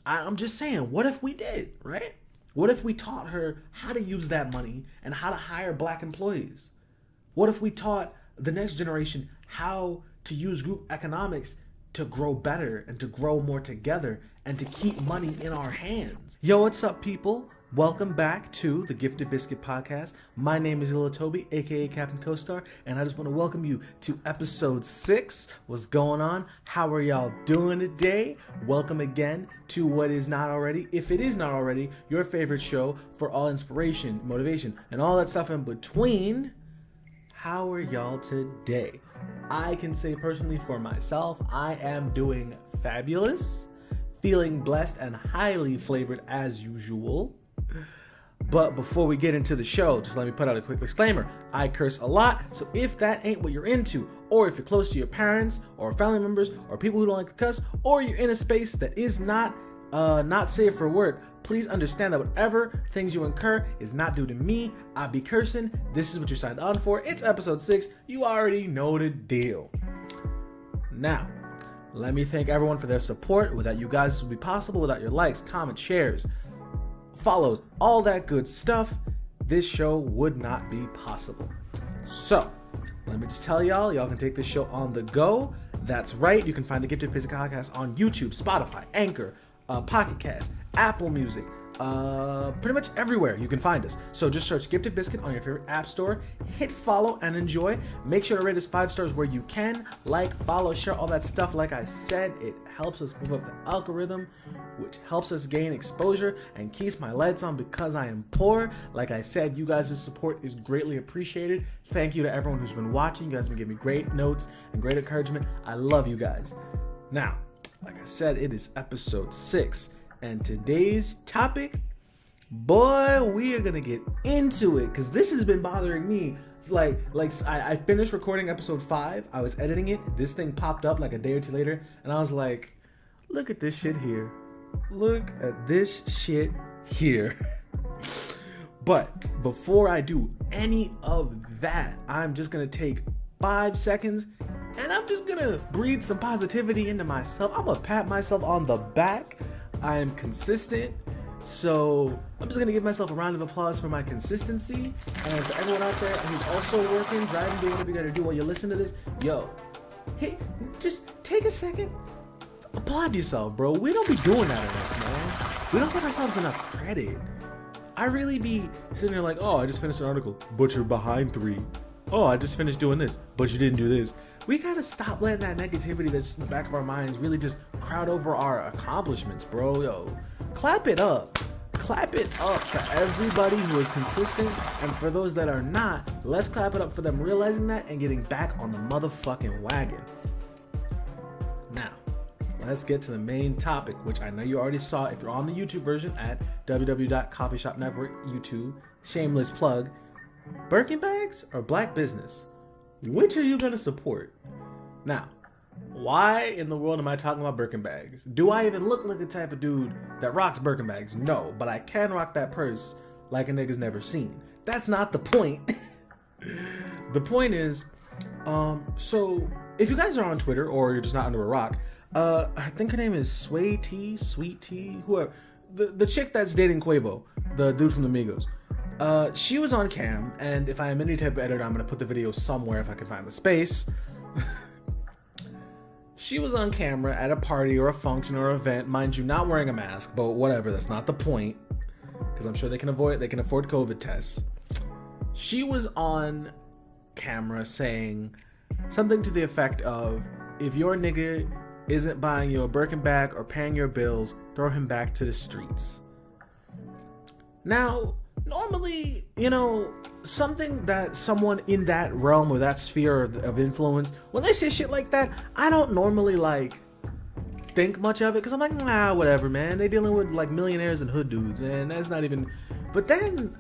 I'm just saying, what if we did, right? What if we taught her how to use that money and how to hire black employees? What if we taught the next generation how to use group economics to grow better and to grow more together and to keep money in our hands? Yo, what's up, people? Welcome back to the Gifted Biscuit podcast. My name is Jahlil Tobee, aka Captain CoStar, and I just want to welcome you to episode 6. What's going on? How are y'all doing today? Welcome again to what is not already, if it is not already, your favorite show for all inspiration, motivation, and all that stuff in between. How are y'all today? I can say personally for myself, I am doing fabulous, feeling blessed and highly flavored as usual. But before we get into the show, just let me put out a quick disclaimer. I curse a lot, so if that ain't what you're into, or if you're close to your parents, or family members, or people who don't like to cuss, or you're in a space that is not safe for work, please understand that whatever things you incur is not due to me. I be cursing. This is what you signed on for. It's episode 6. You already know the deal. Now, let me thank everyone for their support. Without you guys, this would be possible. Without your likes, comments, shares, follows, all that good stuff, this show would not be possible. So, let me just tell y'all can take this show on the go. That's right, you can find the Gifted Biscuit podcast on YouTube, Spotify, Anchor, Pocket Cast, Apple Music, pretty much everywhere you can find us. So just search Gifted Biscuit on your favorite app store, hit follow and enjoy. Make sure to rate us 5 stars where you can, like, follow, share, all that stuff. Like I said, it helps us move up the algorithm, which helps us gain exposure and keeps my lights on because I am poor. Like I said, you guys' support is greatly appreciated. Thank you to everyone who's been watching. You guys have been giving me great notes and great encouragement. I love you guys. Now, like I said, it is episode 6. And today's topic, boy, we are gonna get into it because this has been bothering me. I finished recording episode 5. I was editing it. This thing popped up like a day or two later, and I was like, "Look at this shit here. Look at this shit here." But before I do any of that, I'm just gonna take 5 seconds and I'm just gonna breathe some positivity into myself. I'm gonna pat myself on the back. I am consistent, so I'm just gonna give myself a round of applause for my consistency. And for everyone out there who's also working, driving, doing whatever you gotta do while you listen to this, yo, hey, just take a second, applaud yourself, bro. We don't be doing that enough, man. We don't give ourselves enough credit. I really be sitting there like, oh, I just finished an article, but you're behind 3. Oh, I just finished doing this, but you didn't do this. We gotta stop letting that negativity that's in the back of our minds really just crowd over our accomplishments, bro. Yo, clap it up. Clap it up for everybody who is consistent, and for those that are not, let's clap it up for them realizing that and getting back on the motherfucking wagon. Now, let's get to the main topic, which I know you already saw if you're on the YouTube version at www.coffeeshopnetwork YouTube. Shameless plug. Birkin bags or black business? Which are you going to support? Now, why in the world am I talking about Birkin bags? Do I even look like the type of dude that rocks Birkin bags? No, but I can rock that purse like a nigga's never seen. That's not the point. The point is, so if you guys are on Twitter or you're just not under a rock, I think her name is Saweetie, whoever, the chick that's dating Quavo, the dude from the Migos. She was on cam, and if I am any type of editor, I'm going to put the video somewhere if I can find the space. She was on camera at a party or a function or event, mind you, not wearing a mask, but whatever, that's not the point, because I'm sure they can afford COVID tests. She was on camera saying something to the effect of, if your nigga isn't buying you a Birkin bag or paying your bills, throw him back to the streets. Now, normally, something that someone in that realm or that sphere of influence, when they say shit like that, I don't normally think much of it because I'm like, nah, whatever, man. They dealing with millionaires and hood dudes, man. That's not even. But then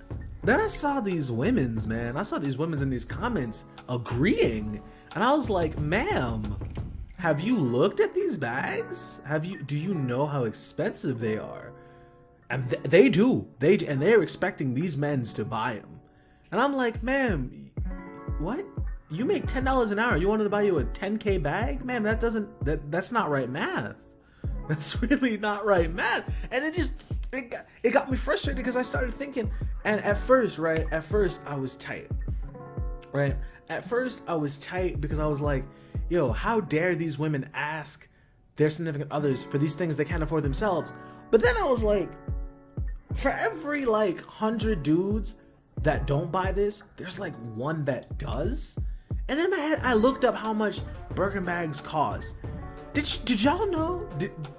I saw these women's, man. I saw these women's in these comments agreeing, and I was like, ma'am, have you looked at these bags? Do you know how expensive they are? And they do. And they're expecting these men to buy them. And I'm like, ma'am, what? You make $10 an hour. You wanted to buy you a $10K bag? Ma'am, that's not right math. That's really not right math. And it got me frustrated because I started thinking, and at first I was tight. Right? At first I was tight because I was like, yo, how dare these women ask their significant others for these things they can't afford themselves? But then I was like, for every like 100 dudes that don't buy this, there's like one that does. And then in my head, I looked up how much Birkin bags cost. Did y'all know?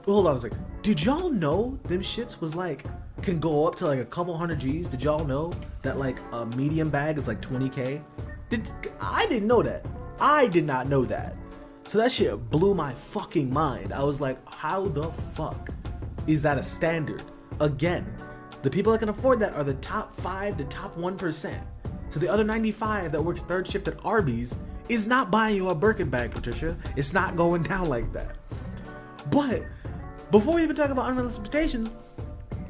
Hold on a second. Did y'all know them shits was like, can go up to like a couple hundred G's? Did y'all know that like a medium bag is like 20K? I didn't know that. I did not know that. So that shit blew my fucking mind. I was like, how the fuck is that a standard? Again, the people that can afford that are the top 5 to top 1%. So the other 95 that works third shift at Arby's is not buying you a Birkin bag, Patricia. It's not going down like that. But before we even talk about unrealistic expectations,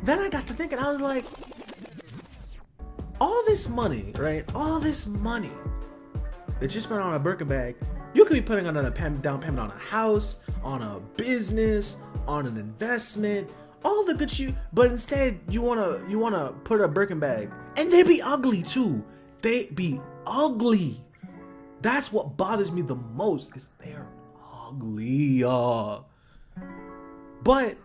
then I got to thinking, I was like, all this money, right? All this money that you spent on a Birkin bag, you could be putting on a down payment on a house, on a business, on an investment, all the good shit. But instead, you wanna put a Birkin bag, and they be ugly too. They be ugly. That's what bothers me the most, is they're ugly. But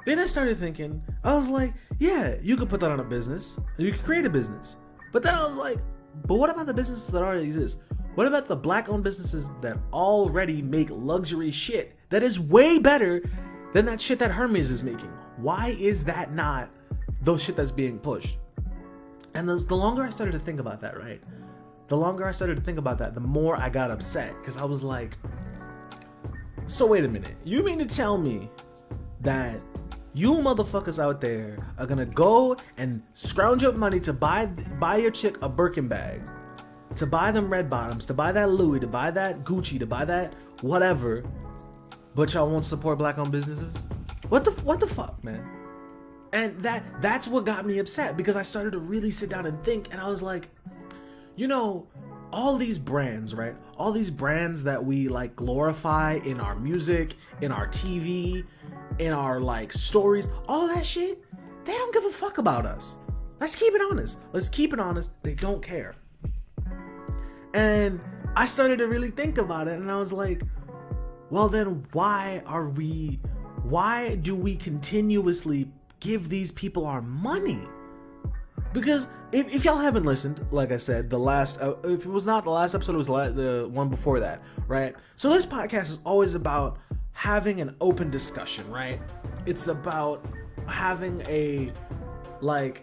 then I started thinking, I was like, yeah, you could put that on a business, and you could create a business. But then I was like, but what about the businesses that already exist? What about the black-owned businesses that already make luxury shit that is way better than that shit that Hermes is making? Why is that not those shit that's being pushed? And the longer I started to think about that, right? The longer I started to think about that, the more I got upset. Because I was like, so wait a minute. You mean to tell me that you motherfuckers out there are gonna go and scrounge up money to buy your chick a Birkin bag, to buy them red bottoms, to buy that Louis, to buy that Gucci, to buy that whatever, but y'all won't support black-owned businesses? What the fuck, man? And that's what got me upset, because I started to really sit down and think, and I was like, you know, all these brands, right? All these brands that we like glorify in our music, in our TV, in our like stories, all that shit, they don't give a fuck about us. Let's keep it honest. They don't care. And I started to really think about it, and I was like, well then why do we continuously give these people our money? Because if y'all haven't listened, like I said, if it was not the last episode, it was the one before that, right? So this podcast is always about having an open discussion, right? It's about having an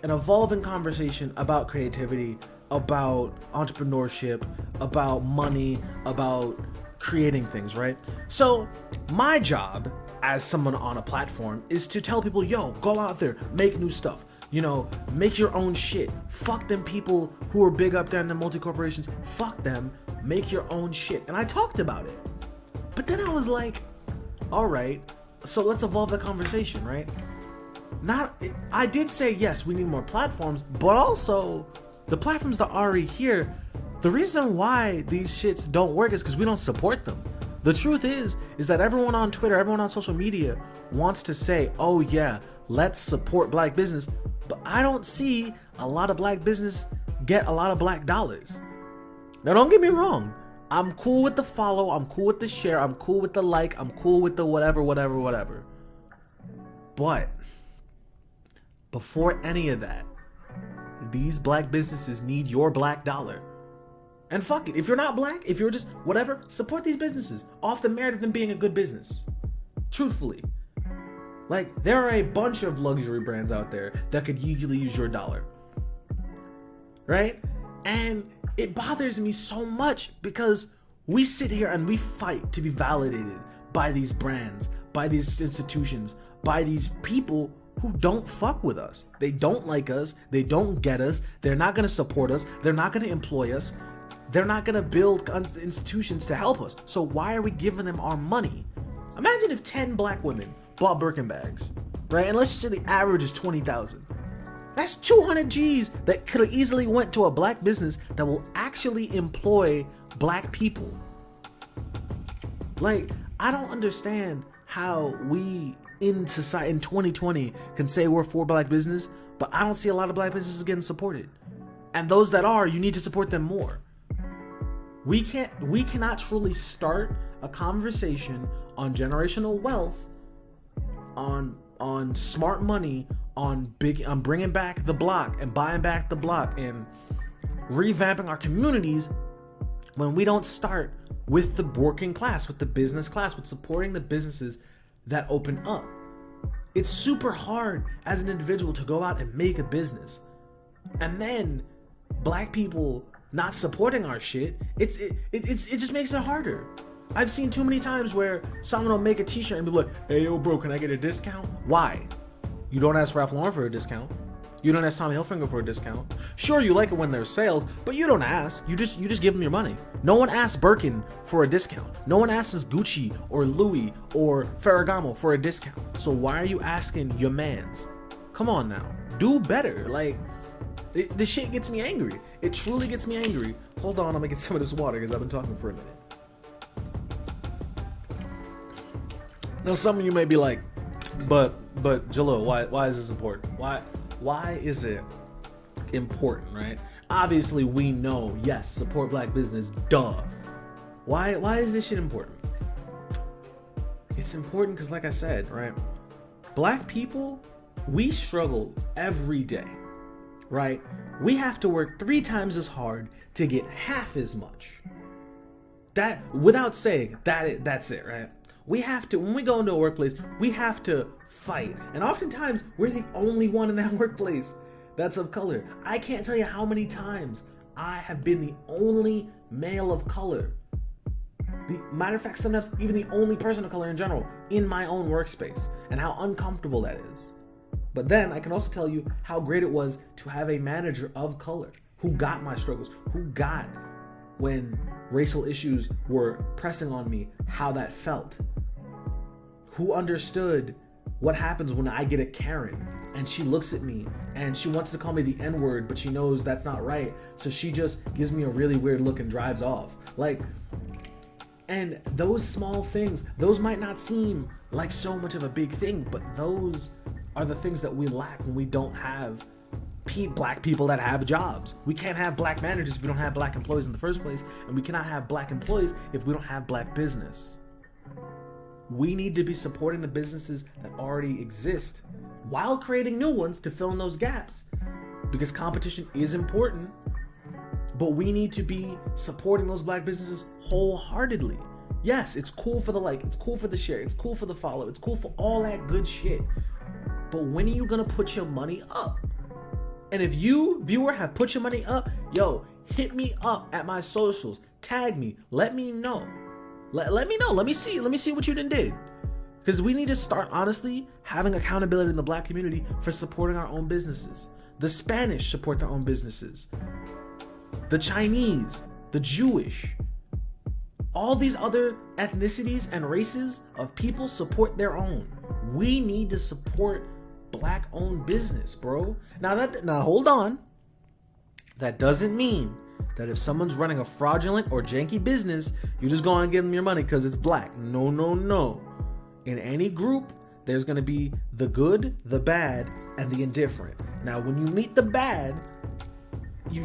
evolving conversation about creativity, about entrepreneurship, about money, about creating things, right? So my job as someone on a platform is to tell people, yo, go out there, make new stuff. You know, make your own shit. Fuck them people who are big up there in the multi-corporations. Fuck them. Make your own shit. And I talked about it. But then I was like, all right, so let's evolve the conversation, right? I did say, yes, we need more platforms, but also the platforms that are already here, the reason why these shits don't work is because we don't support them. The truth is that everyone on Twitter, everyone on social media wants to say, oh yeah, let's support black business. But I don't see a lot of black business get a lot of black dollars. Now, don't get me wrong. I'm cool with the follow. I'm cool with the share. I'm cool with the like. I'm cool with the whatever. But before any of that, these black businesses need your black dollar. And fuck it. If you're not black, if you're just whatever, support these businesses off the merit of them being a good business. Truthfully. Like, there are a bunch of luxury brands out there that could easily use your dollar. Right? And it bothers me so much because we sit here and we fight to be validated by these brands, by these institutions, by these people who don't fuck with us. They don't like us. They don't get us. They're not going to support us. They're not going to employ us. They're not going to build institutions to help us. So why are we giving them our money? Imagine if 10 black women bought Birkin bags, right? And let's just say the average is 20,000. That's 200 G's that could have easily went to a black business that will actually employ black people. Like, I don't understand how we in society in 2020 can say we're for black business, but I don't see a lot of black businesses getting supported. And those that are, you need to support them more. We cannot truly start a conversation on generational wealth, on smart money, on bringing back the block and buying back the block and revamping our communities when we don't start with the working class, with the business class, with supporting the businesses that open up. It's super hard as an individual to go out and make a business, and then black people not supporting our shit. It just makes it harder. I've seen too many times where someone will make a t-shirt and be like, hey yo bro, can I get a discount? Why? You don't ask Ralph Lauren for a discount. You don't ask Tommy Hilfiger for a discount. Sure, you like it when there's sales, but you don't ask. You just give them your money. No one asks Birkin for a discount. No one asks Gucci or Louis or Ferragamo for a discount. So why are you asking your mans? Come on now, do better. Like, this shit gets me angry. It truly gets me angry. Hold on, I'm gonna get some of this water because I've been talking for a minute. Now some of you may be like, but Jahlil, why is this important? Why is it important, right? Obviously, we know, yes, support black business, duh. Why is this shit important? It's important because, like I said, right? Black people, we struggle every day, right? We have to work 3 times as hard to get half as much. That, without saying, that's it, right? We have to, when we go into a workplace, we have to fight. And oftentimes, we're the only one in that workplace that's of color. I can't tell you how many times I have been the only male of color. Matter of fact, sometimes even the only person of color in general in my own workspace, and how uncomfortable that is. But then I can also tell you how great it was to have a manager of color who got my struggles, who got when racial issues were pressing on me, how that felt, who understood what happens when I get a Karen and she looks at me and she wants to call me the N-word, but she knows that's not right, so she just gives me a really weird look and drives off. Like, and those small things, those might not seem like so much of a big thing, but those are the things that we lack when we don't have black people that have jobs. We can't have black managers if we don't have black employees in the first place, and we cannot have black employees if we don't have black business. We need to be supporting the businesses that already exist while creating new ones to fill in those gaps, because competition is important, but we need to be supporting those black businesses wholeheartedly. Yes, it's cool for the like, it's cool for the share, it's cool for the follow, it's cool for all that good shit, but when are you gonna put your money up? And if you, viewer, have put your money up, yo, hit me up at my socials, tag me, let me know. Let me know. Let me see what you did. Because we need to start, honestly, having accountability in the black community for supporting our own businesses. The Spanish support their own businesses. The Chinese, the Jewish, all these other ethnicities and races of people support their own. We need to support black-owned business, bro. Now hold on. That doesn't mean that if someone's running a fraudulent or janky business, you just go and give them your money because it's black. No. In any group, there's going to be the good, the bad, and the indifferent. Now, when you meet the bad, you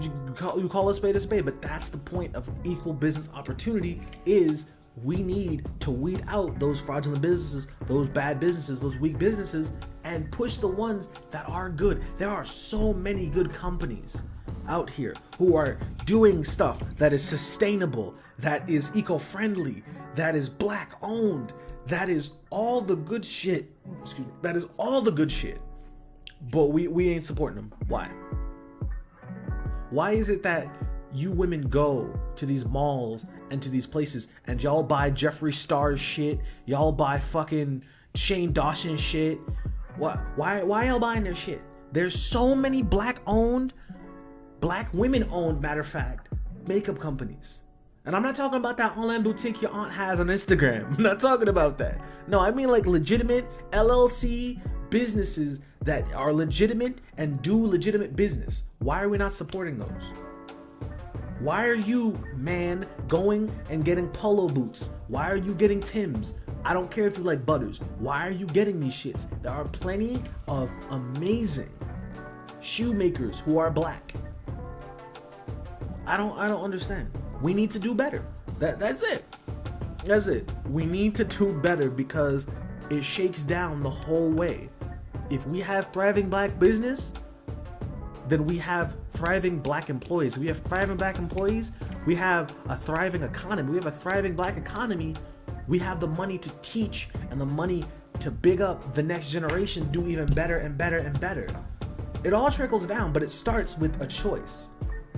call a spade, but that's the point of equal business opportunity, is we need to weed out those fraudulent businesses, those bad businesses, those weak businesses, and push the ones that are good. There are so many good companies out here who are doing stuff that is sustainable, that is eco-friendly, that is black owned, that is all the good shit. Excuse me. That is all the good shit. But we ain't supporting them. Why? Why is it that you women go to these malls and to these places and y'all buy Jeffree Star's shit, y'all buy fucking Shane Dawson shit? Why y'all buying their shit? There's so many black women owned, matter of fact, makeup companies. And I'm not talking about that online boutique your aunt has on Instagram. I'm not talking about that. No, I mean like legitimate LLC businesses that are legitimate and do legitimate business. Why are we not supporting those? Why are you, man, going and getting polo boots? Why are you getting Timbs? I don't care if you like Butters. Why are you getting these shits? There are plenty of amazing shoemakers who are black. I don't understand. We need to do better. That's it. That's it. We need to do better because it shakes down the whole way. If we have thriving black business, then we have thriving black employees. If we have thriving black employees, we have a thriving economy. We have a thriving black economy. We have the money to teach and the money to big up the next generation, do even better and better and better. It all trickles down, but it starts with a choice.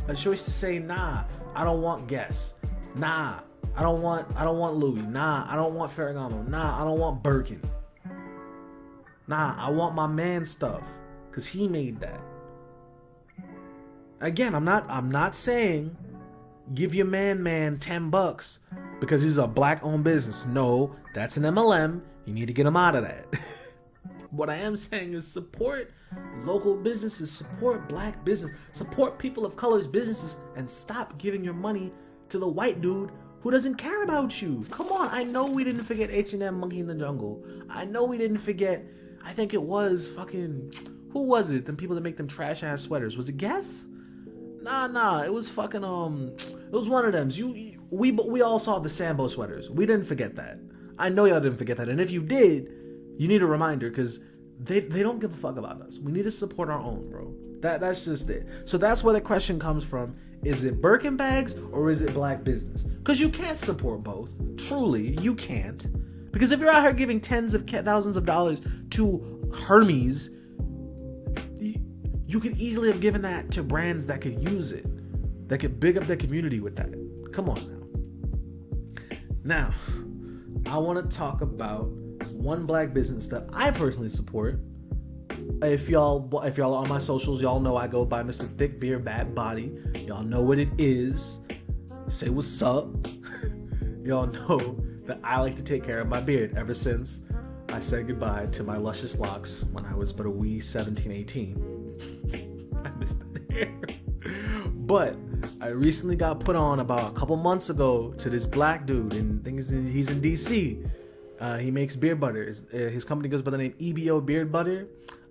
A choice to say, nah, I don't want Guess. Nah, I don't want Louis. Nah, I don't want Ferragamo. Nah, I don't want Birkin. Nah, I want my man stuff, cause he made that. Again, I'm not saying give your man $10 because he's a black owned business. No, that's an MLM. You need to get him out of that. What I am saying is support local businesses, support black business, support people of color's businesses, and stop giving your money to the white dude who doesn't care about you. Come on, I know we didn't forget H&M Monkey in the Jungle. I know we didn't forget, I think it was fucking, who was it? Them people that make them trash ass sweaters. Was it Guess? Nah, it was fucking, it was one of them. We all saw the Sambo sweaters. We didn't forget that. I know y'all didn't forget that. And if you did, you need a reminder because they don't give a fuck about us. We need to support our own, bro. That's just it. So that's where the question comes from. Is it Birkin bags or is it black business? Because you can't support both. Truly, you can't. Because if you're out here giving tens of thousands of dollars to Hermes, you could easily have given that to brands that could use it, that could big up their community with that. Come on now. Now, I want to talk about one black business that I personally support. If y'all are on my socials, y'all know I go by Mr. Thick Beard Bad Body. Y'all know what it is. Say what's up. Y'all know that I like to take care of my beard ever since I said goodbye to my luscious locks when I was but a wee 17, 18. I missed that hair. But I recently got put on about a couple months ago to this black dude, and I think he's in DC. He makes beard butter. His company goes by the name EBO Beard Butter.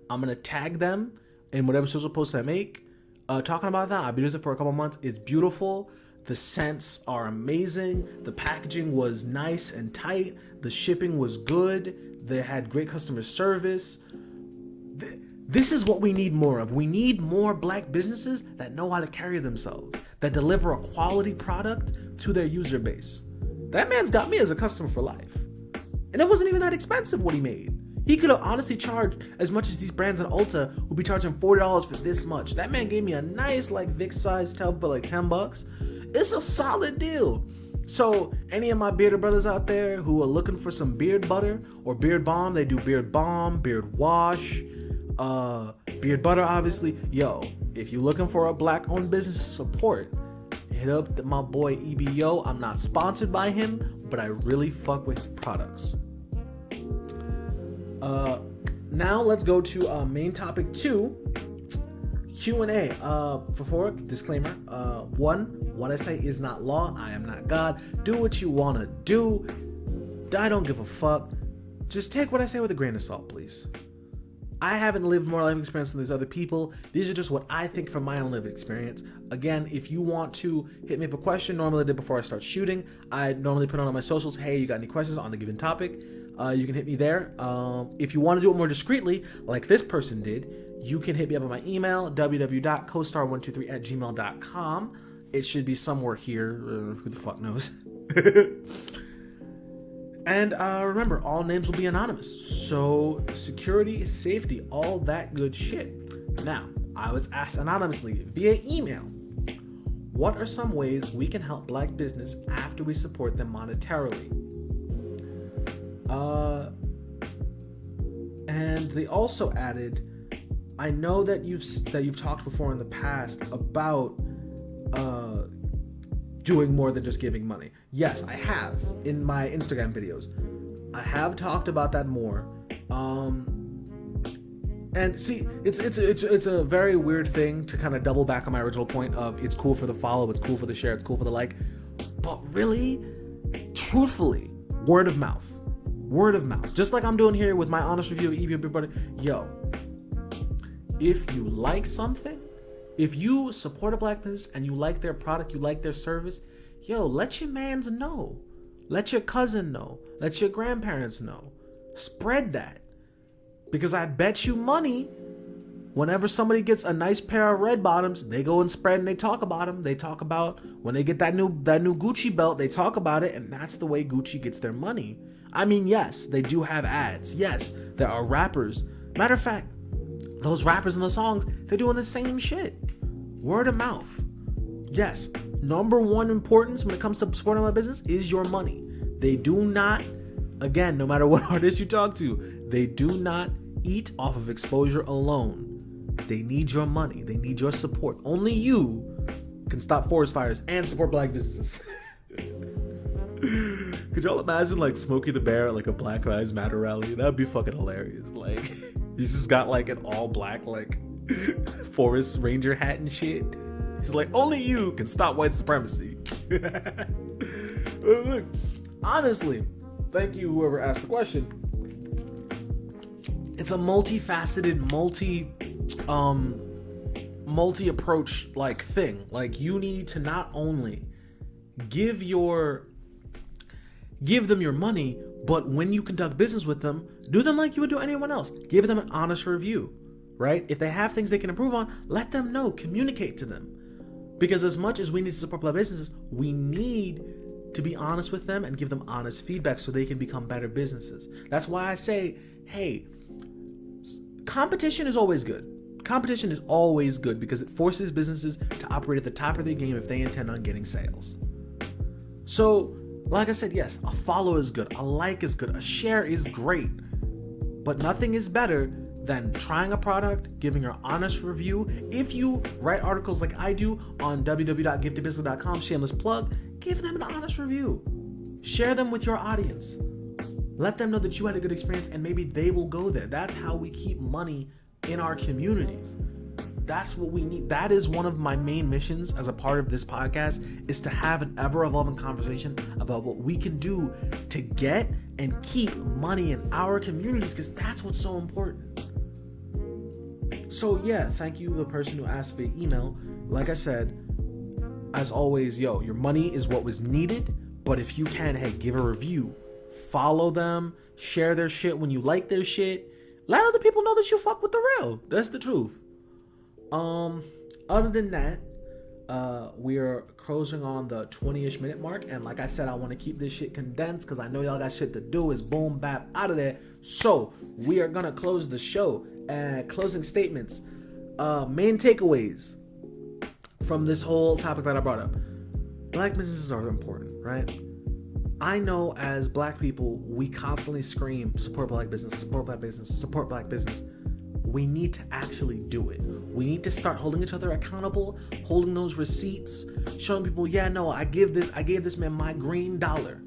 I'm going to tag them in whatever social posts I make. Talking about that, I've been using it for a couple months. It's beautiful. The scents are amazing. The packaging was nice and tight. The shipping was good. They had great customer service. This is what we need more of. We need more black businesses that know how to carry themselves, that deliver a quality product to their user base. That man's got me as a customer for life. And it wasn't even that expensive what he made. He could have honestly charged as much as these brands in Ulta would be charging $40 for this much. That man gave me a nice like Vic size tub for like $10. It's a solid deal. So any of my bearded brothers out there who are looking for some beard butter or beard balm, they do beard balm, beard wash, beard butter obviously. Yo, if you're looking for a black owned business support, hit up my boy EBO. I'm not sponsored by him, but I really fuck with his products. Now let's go to main topic 2, Q&A. Before, disclaimer, 1, what I say is not law. I am not God. Do what you want to do. I don't give a fuck. Just take what I say with a grain of salt, please. I haven't lived more life experience than these other people. These are just what I think from my own life experience. Again, if you want to hit me up a question, normally I did before I start shooting. I normally put on my socials, hey, you got any questions on a given topic? You can hit me there. If you want to do it more discreetly, like this person did, you can hit me up on my email, www.costar123@gmail.com. It should be somewhere here. Who the fuck knows? And remember, all names will be anonymous. So security, safety, all that good shit. Now, I was asked anonymously via email, what are some ways we can help black business after we support them monetarily? And they also added, I know that you've talked before in the past about doing more than just giving money. Yes, I have in my Instagram videos. I have talked about that more. And see, it's a very weird thing to kind of double back on my original point of it's cool for the follow, it's cool for the share, it's cool for the like. But really, truthfully, word of mouth. Word of mouth. Just like I'm doing here with my honest review of Evie Big Brother. Yo, if you like something, if you support a black business and you like their product, you like their service, yo, let your mans know. Let your cousin know. Let your grandparents know. Spread that. Because I bet you money, whenever somebody gets a nice pair of red bottoms, they go and spread and they talk about them. They talk about when they get that new Gucci belt, they talk about it, and that's the way Gucci gets their money. I mean, yes, they do have ads. Yes, there are rappers. Matter of fact, those rappers in the songs, they're doing the same shit. Word of mouth. Yes, number one importance when it comes to supporting my business is your money. They do not, again, no matter what artist you talk to, they do not eat off of exposure alone. They need your money. They need your support. Only you can stop forest fires and support black businesses. Could y'all imagine like Smokey the Bear at like a Black Lives Matter rally? That'd be fucking hilarious. Like he's just got like an all black like forest ranger hat and shit. He's like, only you can stop white supremacy. Look, honestly, thank you whoever asked the question. It's a multifaceted, multi-approach like thing. Like you need to not only give them your money, but when you conduct business with them, do them like you would do anyone else. Give them an honest review, right? If they have things they can improve on, let them know, communicate to them. Because as much as we need to support black businesses, we need to be honest with them and give them honest feedback so they can become better businesses. That's why I say, hey, competition is always good. Competition is always good because it forces businesses to operate at the top of their game if they intend on getting sales. So, like I said, yes, a follow is good, a like is good, a share is great, but nothing is better than trying a product, giving your honest review. If you write articles like I do on www.giftedbiscuit.com, shameless plug, give them an honest review. Share them with your audience. Let them know that you had a good experience and maybe they will go there. That's how we keep money in our communities. That's what we need. That is one of my main missions as a part of this podcast, is to have an ever-evolving conversation about what we can do to get and keep money in our communities, because that's what's so important. So yeah, thank you, the person who asked via email. Like I said, as always, yo, your money is what was needed, but if you can, hey, give a review, follow them, share their shit when you like their shit, let other people know that you fuck with the real. That's the truth. Other than that, we are closing on the 20-ish minute mark, and like I said, I want to keep this shit condensed because I know y'all got shit to do. Is boom bap out of there. So we are gonna close the show. Closing statements, main takeaways from this whole topic that I brought up. Black businesses are important, right? I know as black people, we constantly scream, support black business, support black business, support black business. We need to actually do it. We need to start holding each other accountable, holding those receipts, showing people, yeah, no, I gave this man my green dollar.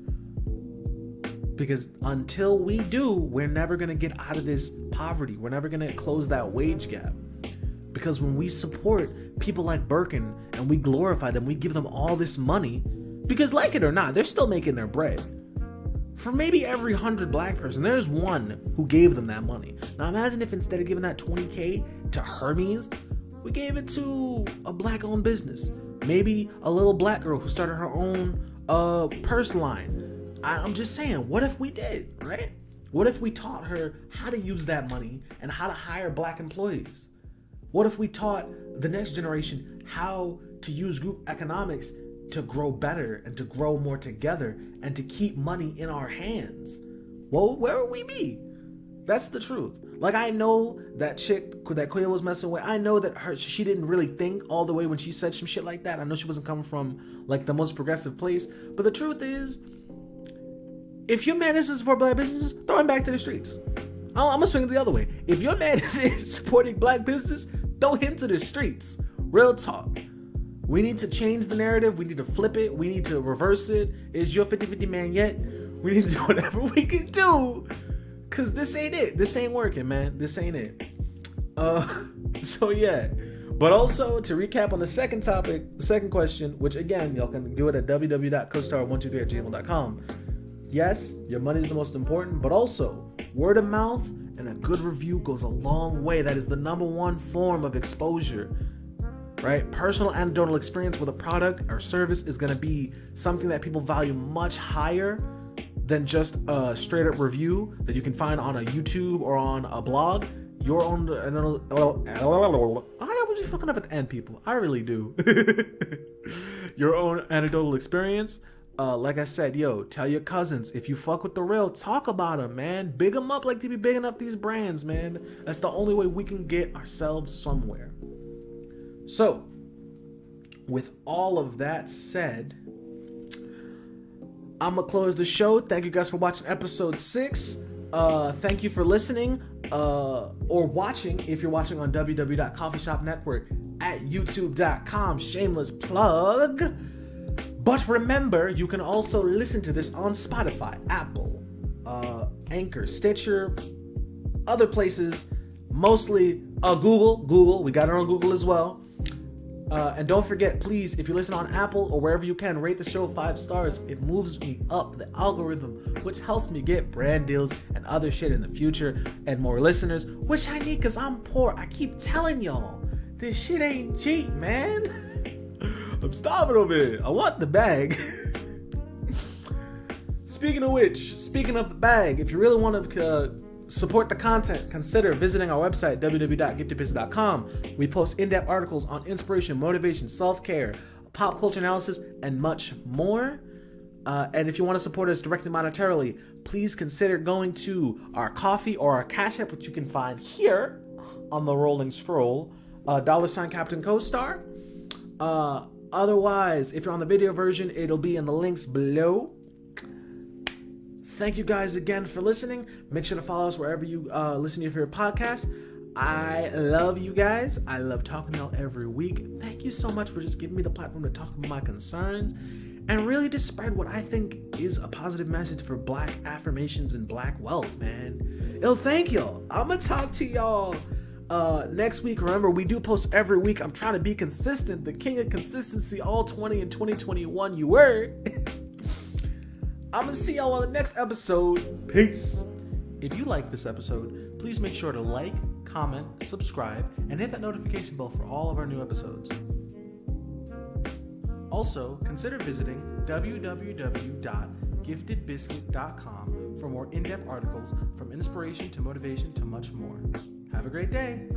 Because until we do, we're never going to get out of this poverty. We're never going to close that wage gap. Because when we support people like Birkin and we glorify them, we give them all this money, because like it or not, they're still making their bread. For maybe every 100 black person, there's one who gave them that money. Now imagine if instead of giving that $20K to Hermes, we gave it to a black-owned business. Maybe a little black girl who started her own purse line. I'm just saying, what if we did, right? What if we taught her how to use that money and how to hire black employees? What if we taught the next generation how to use group economics to grow better and to grow more together and to keep money in our hands? Well, where would we be? That's the truth. Like, I know that chick that Koya was messing with, I know that she didn't really think all the way when she said some shit like that. I know she wasn't coming from like the most progressive place, but the truth is, if your man is support black businesses, throw him back to the streets. I'm gonna swing it the other way. If your man is supporting black business, throw him to the streets. Real talk. We need to change the narrative. We need to flip it. We need to reverse it. Is your 50-50 man yet? We need to do whatever we can do, because this ain't it. This ain't working, man. This ain't it. So yeah. But also, to recap on the second topic, the second question, which again, y'all can do it at www.costar123@gmail.com. Yes, your money is the most important, but also word of mouth and a good review goes a long way. That is the number one form of exposure, right? Personal anecdotal experience with a product or service is going to be something that people value much higher than just a straight up review that you can find on a YouTube or on a blog. Your own, I always be fucking up at the end, people. I really do. Your own anecdotal experience. Like I said, tell your cousins. If you fuck with the real, talk about them, man. Big them up like they be bigging up these brands, man. That's the only way we can get ourselves somewhere. So, with all of that said, I'm going to close the show. Thank you guys for watching episode 6. Thank you for listening or watching if you're watching on www.coffeeshopnetwork at youtube.com. Shameless plug. But remember, you can also listen to this on Spotify, Apple, Anchor, Stitcher, other places, mostly Google. We got it on Google as well. And don't forget, please, if you listen on Apple or wherever you can, rate the show 5 stars. It moves me up the algorithm, which helps me get brand deals and other shit in the future and more listeners, which I need because I'm poor. I keep telling y'all, this shit ain't cheap, man. I'm starving over here. I want the bag. Speaking of the bag, if you really want to support the content, consider visiting our website, www.giftedbiscuit.com. We post in-depth articles on inspiration, motivation, self-care, pop culture analysis, and much more. And if you want to support us directly monetarily, please consider going to our Coffee or our CashApp, which you can find here on the rolling scroll, $ Captain CoStar. Otherwise, if you're on the video version, it'll be in the links below. Thank you guys again for listening. Make sure to follow us wherever you listen to your favorite podcast. I love you guys. I love talking to y'all every week. Thank you so much for just giving me the platform to talk about my concerns and really to spread what I think is a positive message for Black affirmations and Black wealth, man. Thank y'all. I'm going to talk to y'all next week. Remember, we do post every week. I'm trying to be consistent. The king of consistency, all 20 and 2021. You heard. I'm gonna see y'all on the next episode. Peace. If you like this episode, please make sure to like, comment, subscribe, and hit that notification bell for all of our new episodes. Also, consider visiting www.giftedbiscuit.com for more in-depth articles from inspiration to motivation to much more. Have a great day.